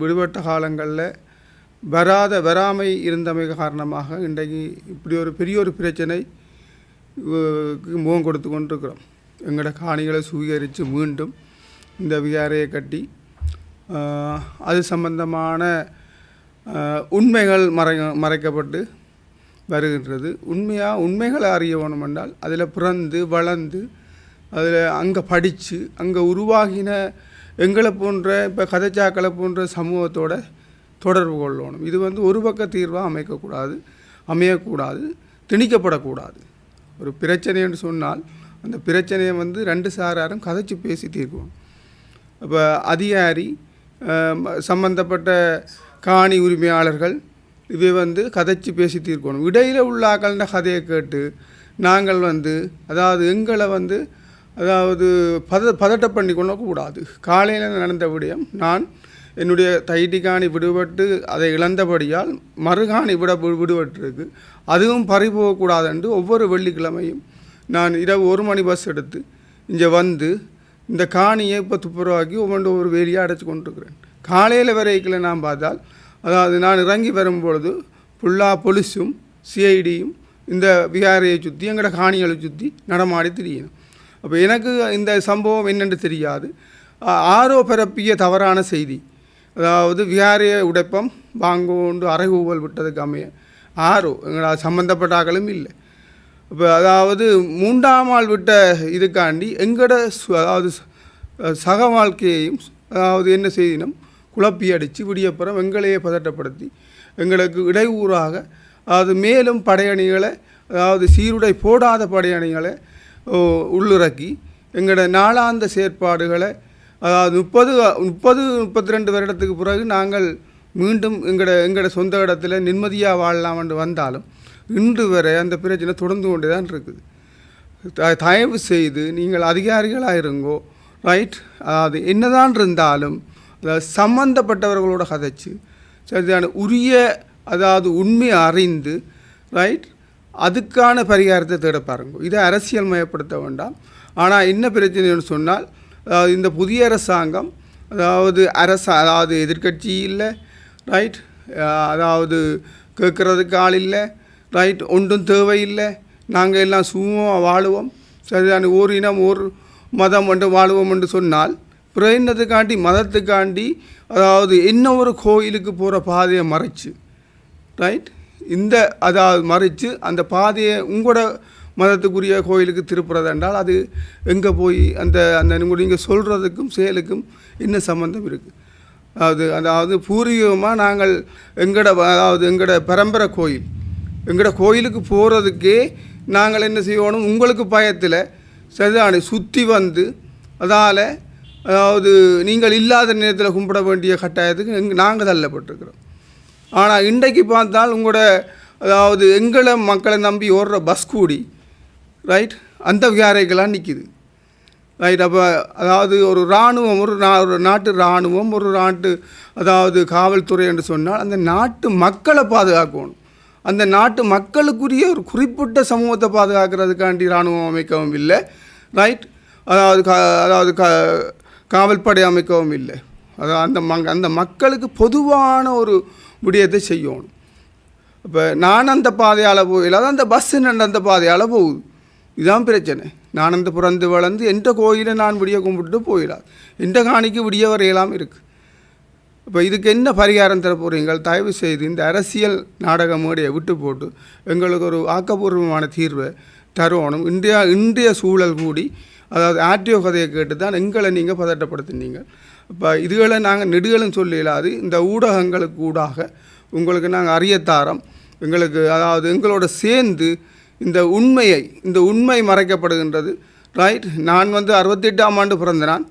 விடுபட்ட காலங்களில் வராமை இருந்தமை காரணமாக இன்றைக்கு இப்படி ஒரு பெரிய ஒரு பிரச்சனை முகம் கொடுத்து கொண்டிருக்கிறோம். எங்களோட காணிகளை சுவீகரித்து மீண்டும் இந்த விகாரையை கட்டி அது சம்பந்தமான உண்மைகள் மறைக்கப்பட்டு வருகின்றது. உண்மைகளை அறிய வேணும் என்றால் அதில் பிறந்து வளர்ந்து அதில் அங்கே படித்து அங்கே உருவாகின எங்களை போன்ற இப்போ கதைச்சாக்களை போன்ற சமூகத்தோட தொடர்பு கொள்ளணும். இது வந்து ஒரு பக்க தீர்வாக அமையக்கூடாது, திணிக்கப்படக்கூடாது. ஒரு பிரச்சனை என்று சொன்னால் அந்த பிரச்சனையை வந்து ரெண்டு சாராரும் கதைச்சி பேசி தீர்க்கணும். அப்போ அதிகாரி சம்பந்தப்பட்ட காணி உரிமையாளர்கள் இவை வந்து கதைச்சி பேசி தீர்க்கணும். இடையில் உள்ள ஆக்கள்ன்ற கதையை கேட்டு நாங்கள் வந்து அதாவது எங்களை வந்து அதாவது பதட்ட பண்ணி கொள்ளக்கூடாது. காலையில் நடந்த விடயம் நான் என்னுடைய தைட்டி காணி விடுபட்டு அதை இழந்தபடியால் மறுகாணி விடுபட்டிருக்கு, அதுவும் பறிபோகக்கூடாது என்று ஒவ்வொரு வெள்ளிக்கிழமையும் நான் இரவு 1 மணி பஸ் எடுத்து இங்கே வந்து இந்த காணியை இப்போ துப்புரவாக்கி ஒவ்வொரு வேலியாக அடைச்சி கொண்டிருக்கிறேன். காலையில் வரைக்கும் நான் பார்த்தால் அதாவது நான் இறங்கி வரும்பொழுது ஃபுல்லாக போலீஸும் சிஐடியும் இந்த விகாரையை சுற்றி எங்களோட காணிகளை சுற்றி நடமாடி திரியணும். அப்போ எனக்கு இந்த சம்பவம் என்னென்று தெரியாது. ஆரோ பரப்பிய தவறான செய்தி, அதாவது விகாரையை உடைப்பம் வாங்கோண்டு அறைகூவல் விட்டதுக்கு அமைய ஆரோ எங்களால் சம்மந்தப்பட்ட ஆக்களும் இல்லை. இப்போ அதாவது 3ஆம் ஆள் விட்ட இதுக்காண்டி எங்களோட அதாவது சக வாழ்க்கையையும் அதாவது என்ன செய்தினும் குழப்பி அடித்து விடியப்புறம் எங்களையே பதட்டப்படுத்தி எங்களுக்கு இடையூறாக அதாவது மேலும் படையணிகளை அதாவது சீருடை போடாத படையணிகளை உள்ளிறக்கி எங்களோட நாளாந்த செயற்பாடுகளை அதாவது 32 வருடத்துக்கு பிறகு நாங்கள் மீண்டும் எங்களோட சொந்த இடத்துல நிம்மதியாக வாழலாம் என்று வந்தாலும் இன்று வரை அந்த பிரச்சனை தொடர்ந்து கொண்டே தான் இருக்குது. தயவு செய்து நீங்கள் அதிகாரிகளாக இருங்கோ, ரைட், அதாவது என்னதான் இருந்தாலும் அதாவது சம்பந்தப்பட்டவர்களோட கதைச்சு சரியான உரிய அதாவது உண்மையை அறிந்து ரைட் அதுக்கான பரிகாரத்தை தேட பாருங்க. இதை அரசியல் மயப்படுத்த வேண்டாம். ஆனால் என்ன பிரச்சனைன்னு சொன்னால் இந்த புதிய அரசாங்கம் அதாவது எதிர்கட்சி இல்லை, ரைட், அதாவது கேட்குறதுக்கு ஆள் இல்லை, ரைட், ஒன்றும் தேவையில்லை, நாங்கள் எல்லாம் சும்மா வாழுவோம், சரியான ஓர் இனம் ஓர் மதம் என்று வாழுவோம் என்று சொன்னால் பிரயணத்துக்காண்டி மதத்துக்காண்டி அதாவது என்ன ஒரு கோயிலுக்கு போகிற பாதையை மறைச்சு ரைட் இந்த அதாவது மறைச்சு அந்த பாதையை உங்களோட மதத்துக்குரிய கோயிலுக்கு திருப்புறது என்றால் அது எங்கே போய் அந்த அந்த நீங்கள் சொல்கிறதுக்கும் செயலுக்கும் என்ன சம்மந்தம் இருக்குது? அதாவது பூர்வீகமாக நாங்கள் எங்களோட பரம்பரை கோயில் எங்களோட கோயிலுக்கு போகிறதுக்கே நாங்கள் என்ன செய்யணும், உங்களுக்கு பயத்தில் சரிதானே சுற்றி வந்து அதாவது நீங்கள் இல்லாத நேரத்தில் கும்பிட வேண்டிய கட்டாயத்துக்கு நாங்கள் தள்ளப்பட்டிருக்கிறோம். ஆனால் இன்றைக்கு பார்த்தால் உங்களோட அதாவது எங்களை மக்களை நம்பி ஓடுற பஸ் கூடி ரைட் அந்த விகாரைக்கெல்லாம் நிற்கிது ரைட். அப்போ அதாவது ஒரு இராணுவம் ஒரு நாட்டு இராணுவம் ஒரு நாட்டு அதாவது காவல்துறை என்று சொன்னால் அந்த நாட்டு மக்களை பாதுகாக்கணும். அந்த நாட்டு மக்களுக்குரிய ஒரு குறிப்பிட்ட சமூகத்தை பாதுகாக்கிறதுக்காண்டி இராணுவம் அமைக்கவும் இல்லை, ரைட், அதாவது காவல்படை அமைக்கவும் இல்லை. அதாவது அந்த மக்களுக்கு பொதுவான ஒரு விடயத்தை செய்யணும். இப்போ நான் அந்த பாதையால் போகல, அந்த பஸ்ஸு அந்த பாதையால் போகுது, இதுதான் பிரச்சனை. நான் அந்த பிறந்து வளர்ந்து எந்த கோயிலை நான் விடிய கும்பிட்டு போயிடாது, எந்த காணிக்கு விடிய வரையெல்லாம் இருக்குது. இப்போ இதுக்கு என்ன பரிகாரம் தர போகிறீங்க? தயவு செய்து இந்த அரசியல் நாடக மேடையை விட்டு போட்டு எங்களுக்கு ஒரு ஆக்கப்பூர்வமான தீர்வை தருவணும். இன்றைய சூழல் கூடி அதாவது ஆர்டிஓ கதையை கேட்டு தான் எங்களை நீங்கள் பதட்டப்படுத்தினீங்க. இப்போ இதுகளை நாங்கள் நெடுகளும் சொல்ல இயலாது. இந்த ஊடகங்களுக்கு ஊடாக உங்களுக்கு நாங்கள் அறியத்தாரம் எங்களுக்கு, அதாவது எங்களோட சேர்ந்து இந்த உண்மை மறைக்கப்படுகின்றது. ரைட், நான் 68ஆம் ஆண்டு பிறந்த நான்,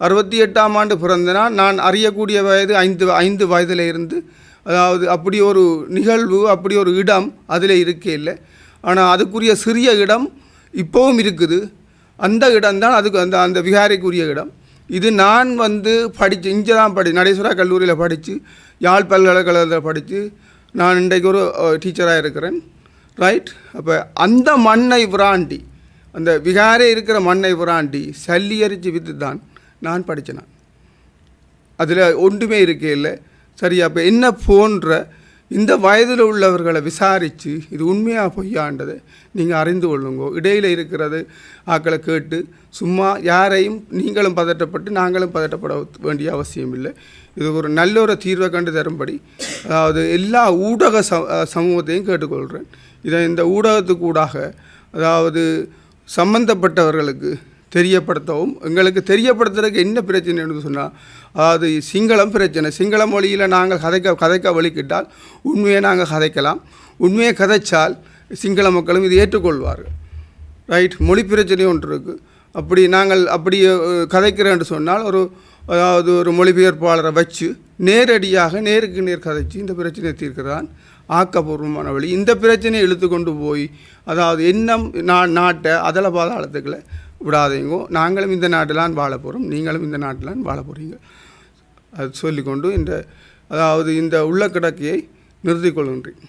68ஆம் ஆண்டு பிறந்த நான் அறியக்கூடிய வயது 5 வயதில் இருந்து, அதாவது அப்படி ஒரு நிகழ்வு, அப்படி ஒரு இடம் அதில் இருக்கே இல்லை. ஆனால் அதுக்குரிய சிறிய இடம் இப்போவும் இருக்குது. அந்த இடம்தான் அதுக்கு அந்த விகாரைக்குரிய இடம். இது நான் படித்து இங்கே தான் நடேஸ்வரா கல்லூரியில் படித்து, யாழ் பல்கலைக்கழகத்தில் படித்து நான் இன்றைக்கு ஒரு டீச்சராக இருக்கிறேன். ரைட், அப்போ அந்த மண்ணை புராண்டி, அந்த விகாரே இருக்கிற மண்ணை புராண்டி சல்லியரிச்சு வித்து தான் நான் படித்தேன். அதில் ஒன்றுமே இருக்கே இல்லை. சரி, அப்போ என்ன போன்ற இந்த வயதில் உள்ளவர்களை விசாரித்து இது உண்மையாக பொய்யாண்டதை நீங்கள் அறிந்து கொள்ளுங்கோ. இடையில் இருக்கிறது ஆக்களை கேட்டு சும்மா யாரையும் நீங்களும் பதட்டப்பட்டு நாங்களும் பதட்டப்பட வேண்டிய அவசியம் இல்லை. இது ஒரு நல்ல ஒரு தீர்வை கண்டு தரும்படி, அதாவது எல்லா ஊடக சமூகத்தையும் கேட்டுக்கொள்கிறேன். இதை இந்த ஊடகத்துக்கூடாக, அதாவது சம்பந்தப்பட்டவர்களுக்கு தெரியப்படுத்தவும், எங்களுக்கு தெரியப்படுத்துறதுக்கு என்ன பிரச்சனைன்னு சொன்னால், அதாவது சிங்களம் பிரச்சனை. சிங்கள மொழியில் நாங்கள் கதைக்க வலிக்கிட்டால் உண்மையை நாங்கள் கதைக்கலாம். உண்மையை கதைச்சால் சிங்கள மக்களும் இது ஏற்றுக்கொள்வார்கள். ரைட், மொழி பிரச்சனை ஒன்று இருக்குது. அப்படி கதைக்கிறேன்னு சொன்னால் அதாவது ஒரு மொழிபெயர்ப்பாளரை வச்சு நேரடியாக நேருக்கு நேர் கதைச்சு இந்த பிரச்சனையை தீர்க்கிறான் ஆக்கப்பூர்வமான வழி. இந்த பிரச்சனையை இழுத்து கொண்டு போய், அதாவது நாட்டை அதில் பாதாளத்துக்களை விடாதீங்கோ. நாங்களும் இந்த நாட்டிலான் வாழ போகிறோம், நீங்களும் இந்த நாட்டிலான் வாழ போகிறீங்க. அது சொல்லிக்கொண்டு இந்த உள்ளக்கிடக்கையை நிறுத்திக் கொள்கின்றேன்.